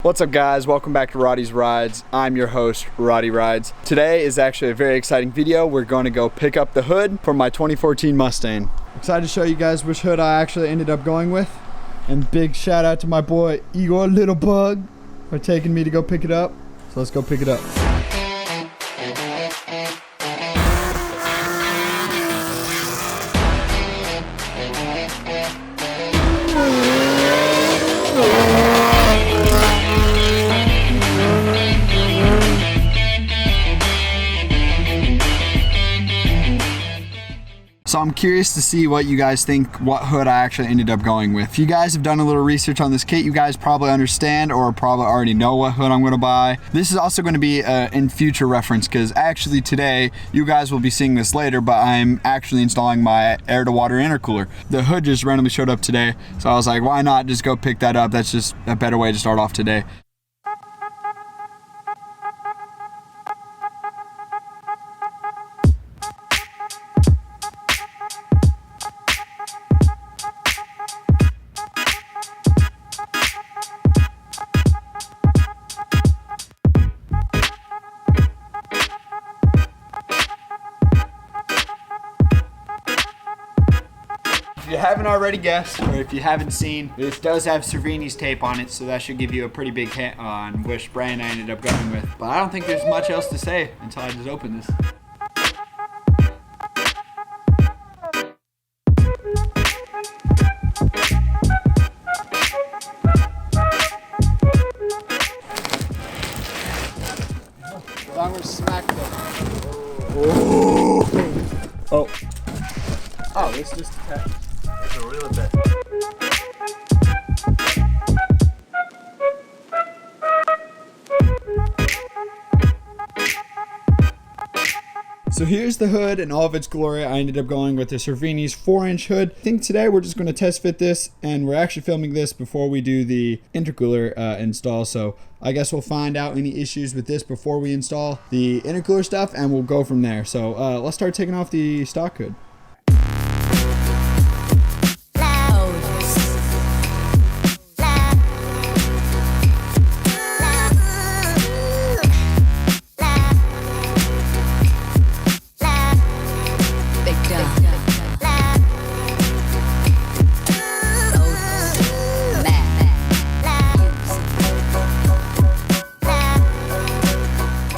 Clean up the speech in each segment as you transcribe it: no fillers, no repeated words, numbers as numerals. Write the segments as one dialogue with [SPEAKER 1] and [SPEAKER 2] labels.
[SPEAKER 1] What's up guys, welcome back to Roddy's Rides. I'm your host, Roddy Rides. Today is actually a very exciting video. We're going to go pick up the hood for my 2014 Mustang. Excited to show you guys which hood I actually ended up going with. And big shout out to my boy, Igor Little Bug, for taking me to go pick it up. So let's go pick it up. So I'm curious to see what you guys think, what hood I actually ended up going with. If you guys have done a little research on this kit, you guys probably understand or probably already know what hood I'm gonna buy. This is also gonna be in future reference because actually today, you guys will be seeing this later, but I'm actually installing my air to water intercooler. The hood just randomly showed up today, so I was like, why not just go pick that up? That's just a better way to start off today. If you haven't already guessed, or if you haven't seen, this does have Cervini's tape on it, so that should give you a pretty big hint on which brand I ended up going with. But I don't think there's much else to say until I just open this. I'm gonna smack them. Oh. Oh, it's just attached. It's a real bit. So here's the hood in all of its glory. I ended up going with the Cervini's 4-inch hood. I think today we're just going to test fit this, and we're actually filming this before we do the intercooler install. So I guess we'll find out any issues with this before we install the intercooler stuff, and we'll go from there. So let's start taking off the stock hood.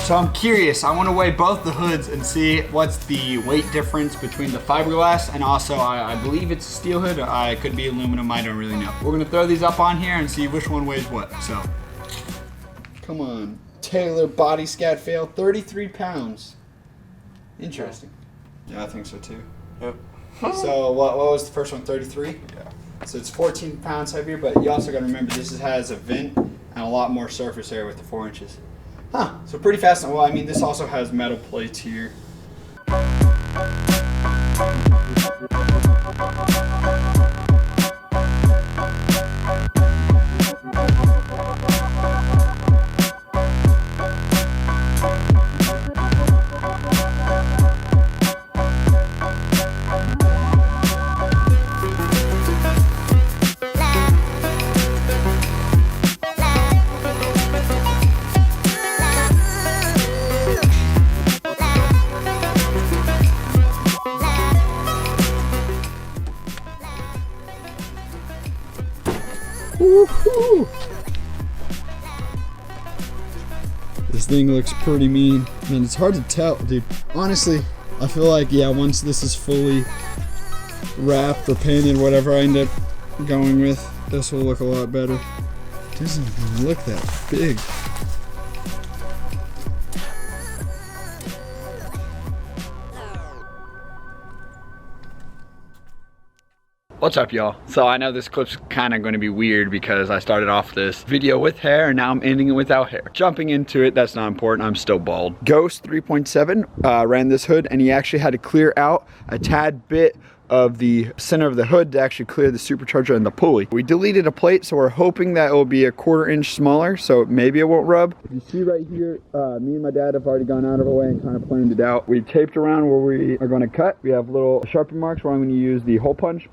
[SPEAKER 1] So I'm curious, I want to weigh both the hoods and see what's the weight difference between the fiberglass and also I believe it's a steel hood, or I could be aluminum, I don't really know. We're gonna throw these up on here and see which one weighs what, so. Come on, Taylor body scat fail, 33 pounds. Interesting. Yeah, I think so too. Yep. So what was the first one, 33? Yeah. So it's 14 pounds heavier, but you also gotta remember this has a vent and a lot more surface area with the 4 inches. Huh, so pretty fast. Well, I mean, this also has metal plates here. Woohoo! This thing looks pretty mean. Man, it's hard to tell, dude. Honestly, I feel like, yeah, once this is fully wrapped or painted, whatever I end up going with, this will look a lot better. It doesn't even look that big. What's up, y'all? So I know this clip's kind of going to be weird because I started off this video with hair and now I'm ending it without hair. Jumping into it, that's not important, I'm still bald. Ghost 3.7 ran this hood and he actually had to clear out a tad bit of the center of the hood to actually clear the supercharger and the pulley. We deleted a plate, so we're hoping that it will be a 1/4 inch smaller, so maybe it won't rub. You see right here, me and my dad have already gone out of our way and kind of planned it out. We've taped around where we are going to cut. We have little sharpie marks where I'm going to use the hole punch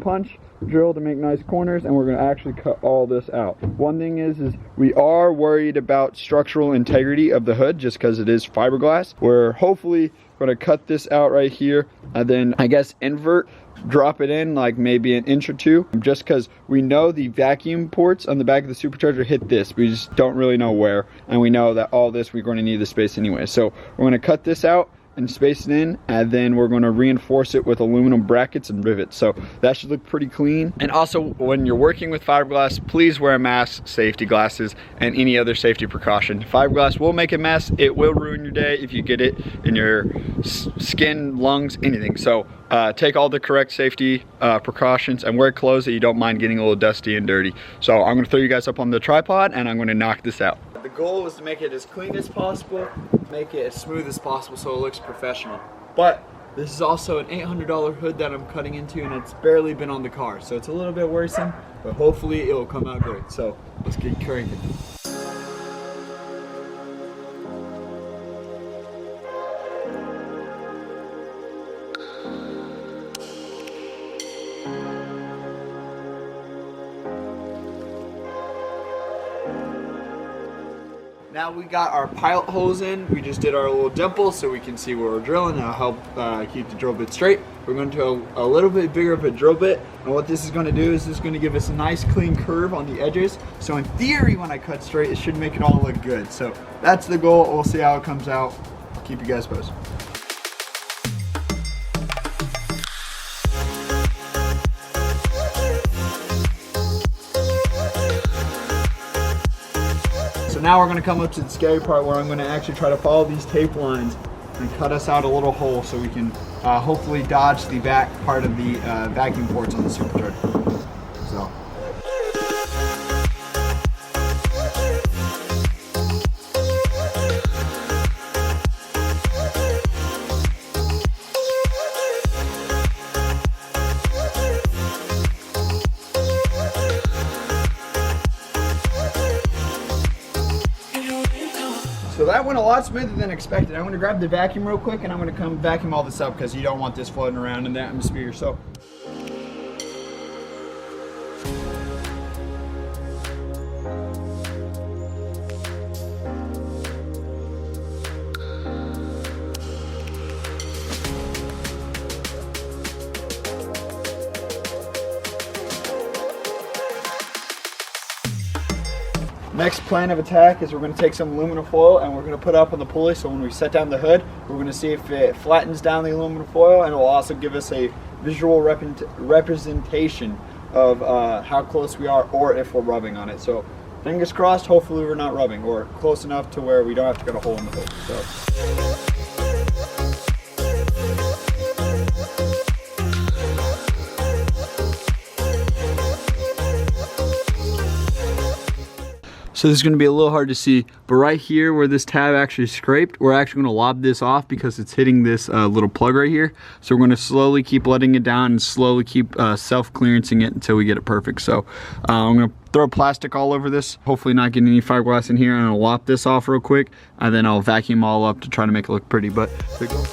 [SPEAKER 1] drill to make nice corners, and we're going to actually cut all this out. One thing is we are worried about structural integrity of the hood just because it is fiberglass. We're hopefully going to cut this out right here and then I guess invert, drop it in like maybe an inch or two, just because we know the vacuum ports on the back of the supercharger hit this. We just don't really know where, and we know that all this we're going to need the space anyway. So we're going to cut this out and space it in, and then we're going to reinforce it with aluminum brackets and rivets. So that should look pretty clean. And also, when you're working with fiberglass, please wear a mask, safety glasses, and any other safety precaution. Fiberglass will make a mess. It will ruin your day if you get it in your skin, lungs, anything. So take all the correct safety precautions and wear clothes that you don't mind getting a little dusty and dirty. So I'm going to throw you guys up on the tripod and I'm going to knock this out. The goal is to make it as clean as possible, make it as smooth as possible so it looks professional. But this is also an $800 hood that I'm cutting into, and it's barely been on the car. So it's a little bit worrisome, but hopefully it will come out great. So let's get cranking. Now we got our pilot holes in. We just did our little dimple so we can see where we're drilling. That'll help keep the drill bit straight. We're going to a little bit bigger of a drill bit, and what this is going to do is this is going to give us a nice clean curve on the edges. So in theory, when I cut straight, it should make it all look good. So that's the goal. We'll see how it comes out. I'll keep you guys posted. So now we're going to come up to the scary part where I'm going to actually try to follow these tape lines and cut us out a little hole so we can hopefully dodge the back part of the vacuum ports on the supercharger. So. So that went a lot smoother than expected. I'm going to grab the vacuum real quick and I'm going to come vacuum all this up because you don't want this floating around in the atmosphere. So. Next plan of attack is we're going to take some aluminum foil and we're going to put up on the pulley, so when we set down the hood, we're going to see if it flattens down the aluminum foil, and it will also give us a visual representation of how close we are or if we're rubbing on it. So fingers crossed, hopefully we're not rubbing, or close enough to where we don't have to cut a hole in the hood. So this is going to be a little hard to see, but right here where this tab actually scraped, we're actually going to lob this off because it's hitting this little plug right here. So we're going to slowly keep letting it down and slowly keep self-clearancing it until we get it perfect. So I'm going to throw plastic all over this, hopefully not getting any fiberglass in here, and I'll lop this off real quick, and then I'll vacuum all up to try to make it look pretty. But there we go.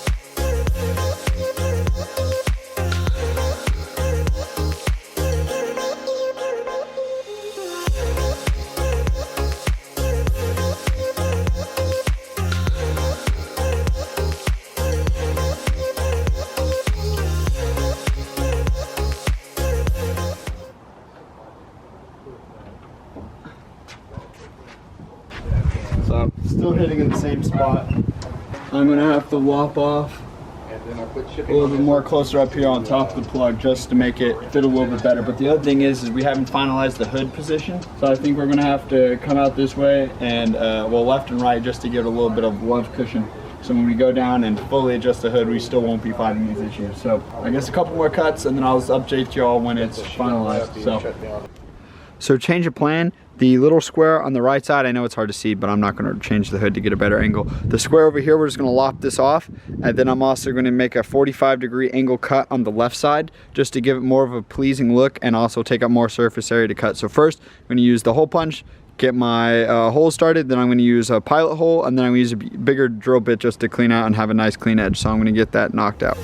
[SPEAKER 1] So I'm still hitting in the same spot. I'm gonna have to lop off a little bit more closer up here on top of the plug just to make it fit a little bit better. But the other thing is we haven't finalized the hood position. So I think we're gonna have to come out this way and well, left and right, just to give it a little bit of love cushion. So when we go down and fully adjust the hood, we still won't be fighting these issues. So I guess a couple more cuts and then I'll update you all when it's finalized. So change of plan. The little square on the right side, I know it's hard to see, but I'm not gonna change the hood to get a better angle. The square over here, we're just gonna lop this off, and then I'm also gonna make a 45-degree angle cut on the left side, just to give it more of a pleasing look and also take up more surface area to cut. So first, I'm gonna use the hole punch, get my hole started, then I'm gonna use a pilot hole, and then I'm gonna use a bigger drill bit just to clean out and have a nice clean edge. So I'm gonna get that knocked out.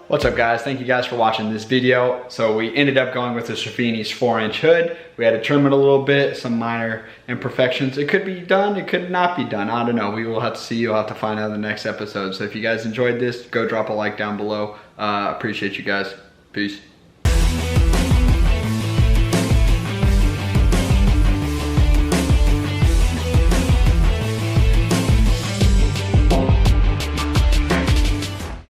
[SPEAKER 1] What's up guys, thank you guys for watching this video. So we ended up going with the Safini's 4-inch hood. We had to trim it a little bit, some minor imperfections. It could be done, it could not be done, I don't know. We will have to see, you'll have to find out in the next episode. So if you guys enjoyed this, go drop a like down below. Appreciate you guys, peace.